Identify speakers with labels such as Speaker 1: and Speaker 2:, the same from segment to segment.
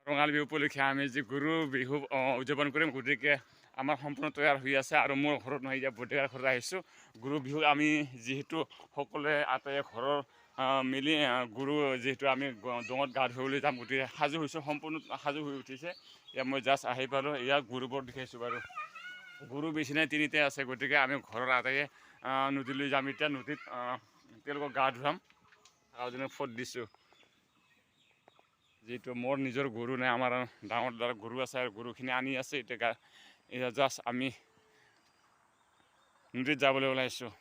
Speaker 1: ৰঙালী বিহু উপলক্ষে আমি যি গৰু বিহু উদযাপন কৰিম, গতিকে আমাৰ সম্পূৰ্ণ তৈয়াৰ হৈ আছে আৰু মোৰ ঘৰত নহয়, এতিয়া বৰ্তাৰ ঘৰত আহিছোঁ। গৰু বিহু আমি যিহেতু সকলোৱে আটাইয়ে ঘৰৰ মিলি গৰু যিহেতু আমি দঙত গা ধুবলৈ যাম, গতিকে সাজু হৈছোঁ, সম্পূৰ্ণ সাজু হৈ উঠিছে। এতিয়া মই জাষ্ট আহি পালোঁ, ইয়াক গৰুবোৰ দেখাইছোঁ বাৰু। গৰু বেছি নাই, তিনিটাই আছে, গতিকে আমি ঘৰৰ আটাইয়ে নদীলৈ যাম। এতিয়া নদীত তেওঁলোকক গা ধুৱাম আৰু ফট দিছোঁ। যিহেতু মোৰ নিজৰ গৰু নাই, আমাৰ ডাঙৰ গৰু আছে আৰু গৰুখিনি আনি আছে। এতিয়া জাষ্ট আমি নদীত যাবলৈ ওলাইছোঁ।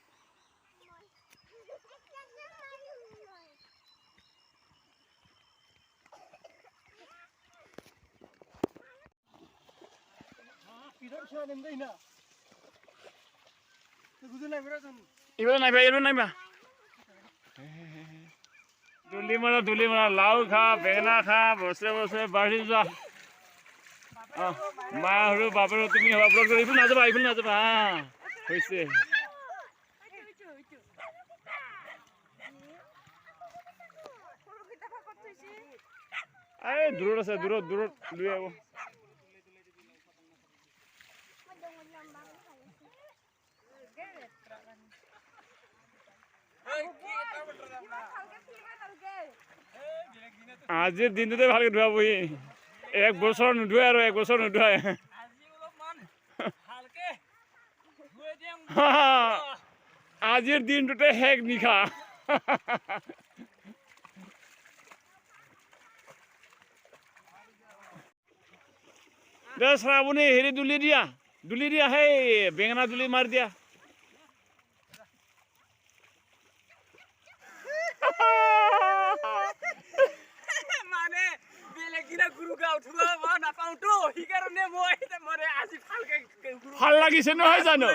Speaker 1: এইবাৰ নাইবা দুলি মাৰা লাও খা, বেঙেনা খা, বছৰে বছৰে বাঢ়ি যোৱা। মা সৰু বাপেৰো তুমি আপলোড কৰি এইফালে নাযাবা হৈছে। এই দূৰত আছে, দূৰত লৈ আহিব। আজিৰ দিনটোতে ভালকে ধুৱাবহি, 1 বছৰ নোধুৱাই আৰু 1 বছৰ নোধুৱাই। আজিৰ দিনটোতে শেষ নিশা। দে শ্ৰাৱণী হেৰি দুলি দিয়া সেই বেঙেনা দুলি মাৰি দিয়া। ভাল লাগিছে নহয় জানো?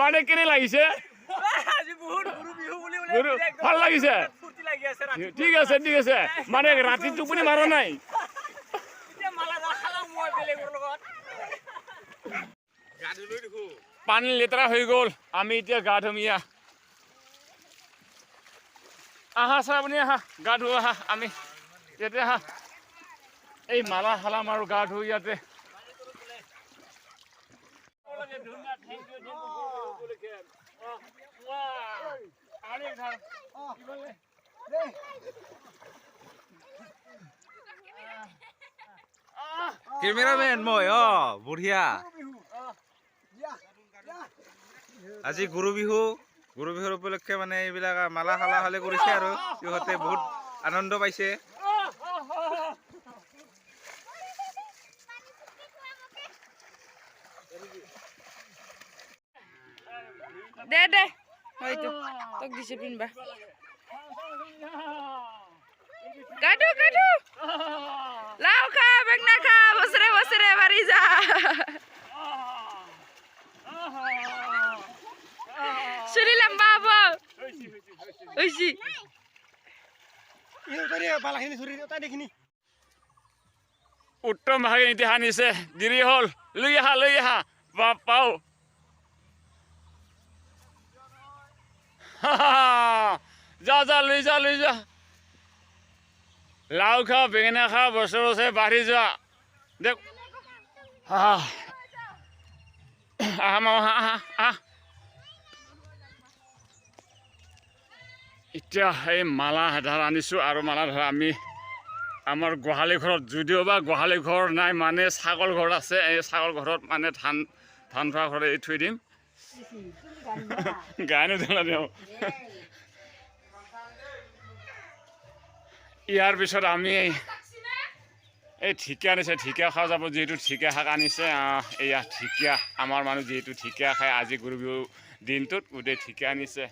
Speaker 1: মানে কেনে লাগিছে? ভাল লাগিছে, ঠিক আছে। মানে ৰাতি টোপনি মাৰা নাই? পানী লেতেৰা হৈ গ'ল, আমি এতিয়া গা ধুম। আহা শ্ৰাৱণী, আহা গা ধুও, আহা আমি ইয়াতে আহা। এই মালা হালাম আৰু গা ধুও ইয়াতে।
Speaker 2: কেমেৰামেন মই বঢ়িয়া। আজি গৰু বিহুৰ উপলক্ষে মানে এইবিলাক মালা খালা খালে কৰিছে আৰু সিহঁতে বহুত আনন্দ পাইছে।
Speaker 3: দে হয়তো তোক দিছে পিনবা। গাধু লাও খা, বেঙনা খা, বছৰে বছৰে বাঢ়ি যা। শুনিলাম বাবা হইছি।
Speaker 1: উত্তম ভাগে নীতি সানিছে, দেৰি হ'ল। লৈ আহা পাও। যা লৈ যা। লাও খা, বেঙেনা খা, বছৰে বছৰে বাঢ়ি যোৱা। দেখ এতিয়া এই মালা ধাৰ আনিছোঁ আৰু মালা ধাৰ আমি আমাৰ গোহালি ঘৰত, যদিও বা গোহালি ঘৰ নাই, মানে ছাগল ঘৰ আছে। এই ছাগল ঘৰত মানে ধান থোৱা ঘৰত এই থৈ দিম। গাই নুধলা দিওঁ। ইয়াৰ পিছত আমি এই ঢেকীয়া আনিছে, ঢেকীয়া খোৱা যাব। যিহেতু ঢেকীয়া শাক আনিছে, এয়া ঢেকীয়া। আমাৰ মানুহ যিহেতু ঢেকীয়া খায় আজি গৰু বিহু দিনটোত, গোটেই ঢেকীয়া আনিছে।